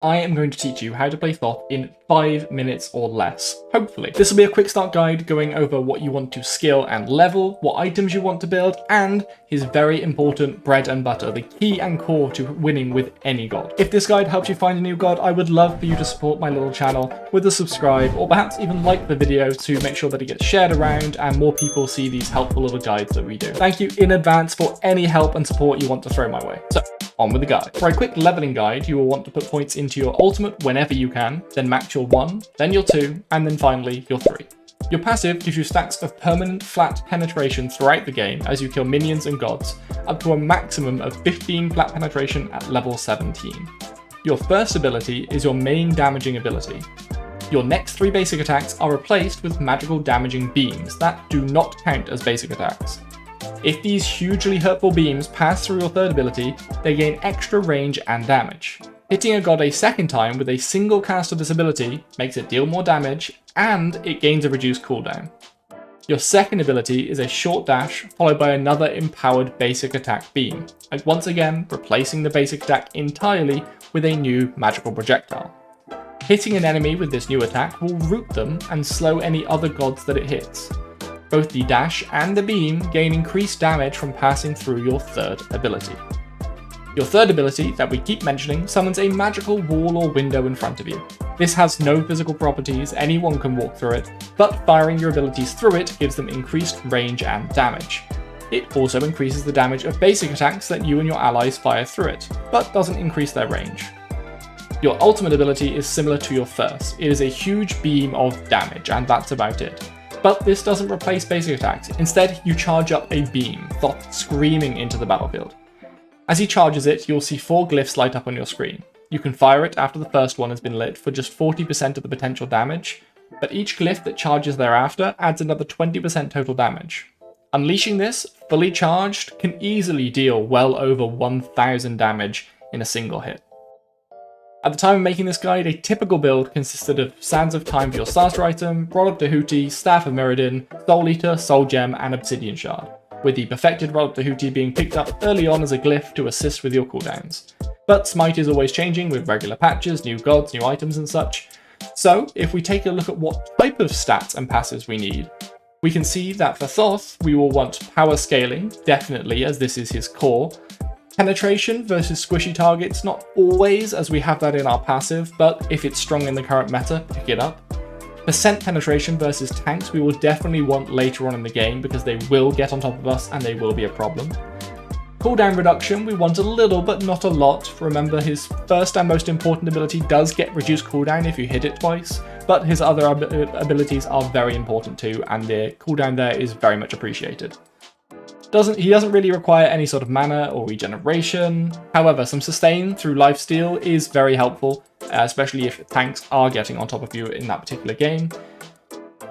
I am going to teach you how to play Thoth in 5 minutes or less, hopefully. This will be a quick start guide going over what you want to skill and level, what items you want to build, and his very important bread and butter, the key and core to winning with any god. If this guide helps you find a new god, I would love for you to support my little channel with a subscribe, or perhaps even like the video to make sure that it gets shared around and more people see these helpful little guides that we do. Thank you in advance for any help and support you want to throw my way. So, on with the guide. For a quick leveling guide, you will want to put points into your ultimate whenever you can, then max your 1, then your 2, and then finally your 3. Your passive gives you stacks of permanent flat penetration throughout the game as you kill minions and gods, up to a maximum of 15 flat penetration at level 17. Your first ability is your main damaging ability. Your next 3 basic attacks are replaced with magical damaging beams that do not count as basic attacks. If these hugely hurtful beams pass through your third ability, they gain extra range and damage. Hitting a god a second time with a single cast of this ability makes it deal more damage, and it gains a reduced cooldown. Your second ability is a short dash, followed by another empowered basic attack beam, and once again replacing the basic attack entirely with a new magical projectile. Hitting an enemy with this new attack will root them and slow any other gods that it hits. Both the dash and the beam gain increased damage from passing through your third ability. Your third ability, that we keep mentioning, summons a magical wall or window in front of you. This has no physical properties, anyone can walk through it, but firing your abilities through it gives them increased range and damage. It also increases the damage of basic attacks that you and your allies fire through it, but doesn't increase their range. Your ultimate ability is similar to your first. It is a huge beam of damage, and that's about it. But this doesn't replace basic attacks. Instead, you charge up a beam, Thoth screaming into the battlefield. As he charges it, you'll see 4 glyphs light up on your screen. You can fire it after the first one has been lit for just 40% of the potential damage, but each glyph that charges thereafter adds another 20% total damage. Unleashing this, fully charged, can easily deal well over 1000 damage in a single hit. At the time of making this guide, a typical build consisted of Sands of Time for your starter item, Rod of Tahuti, Staff of Mirrodin, Soul Eater, Soul Gem, and Obsidian Shard, with the perfected Rod of Tahuti being picked up early on as a glyph to assist with your cooldowns. But Smite is always changing with regular patches, new gods, new items and such. So if we take a look at what type of stats and passives we need, we can see that for Thoth we will want power scaling, definitely, as this is his core. Penetration versus squishy targets, not always, as we have that in our passive, but if it's strong in the current meta, pick it up. Percent penetration versus tanks we will definitely want later on in the game because they will get on top of us and they will be a problem. Cooldown reduction we want a little but not a lot. Remember, his first and most important ability does get reduced cooldown if you hit it twice, but his other abilities are very important too, and the cooldown there is very much appreciated. He doesn't really require any sort of mana or regeneration. However, some sustain through lifesteal is very helpful, especially if tanks are getting on top of you in that particular game.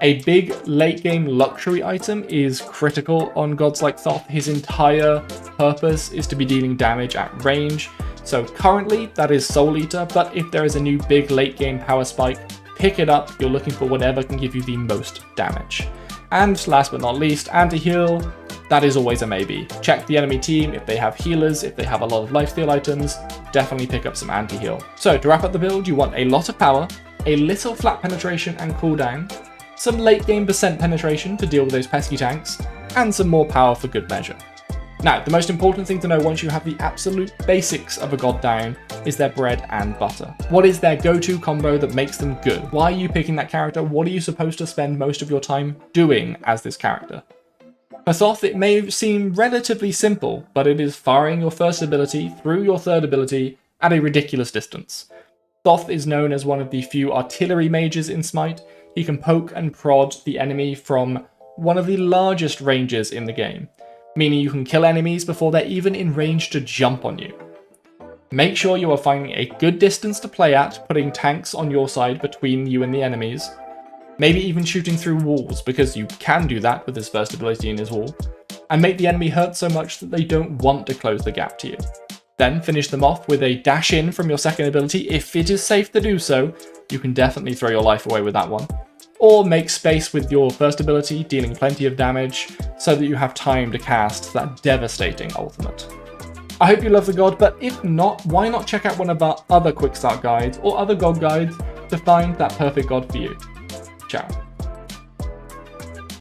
A big late game luxury item is critical on gods like Thoth. His entire purpose is to be dealing damage at range. So currently that is Soul Eater, but if there is a new big late game power spike, pick it up. You're looking for whatever can give you the most damage. And last but not least, anti-heal. That is always a maybe. Check the enemy team, if they have healers, if they have a lot of lifesteal items, definitely pick up some anti-heal. So to wrap up the build, you want a lot of power, a little flat penetration and cooldown, some late game percent penetration to deal with those pesky tanks, and some more power for good measure. Now, the most important thing to know once you have the absolute basics of a god down is their bread and butter. What is their go-to combo that makes them good? Why are you picking that character? What are you supposed to spend most of your time doing as this character? For Thoth, it may seem relatively simple, but it is firing your first ability through your third ability at a ridiculous distance. Thoth is known as one of the few artillery mages in Smite. He can poke and prod the enemy from one of the largest ranges in the game, meaning you can kill enemies before they're even in range to jump on you. Make sure you are finding a good distance to play at, putting tanks on your side between you and the enemies. Maybe even shooting through walls, because you can do that with his first ability in his wall, and make the enemy hurt so much that they don't want to close the gap to you. Then finish them off with a dash in from your second ability. If it is safe to do so, you can definitely throw your life away with that one. Or make space with your first ability, dealing plenty of damage, so that you have time to cast that devastating ultimate. I hope you love the god, but if not, why not check out one of our other quick start guides or other god guides to find that perfect god for you. Ciao.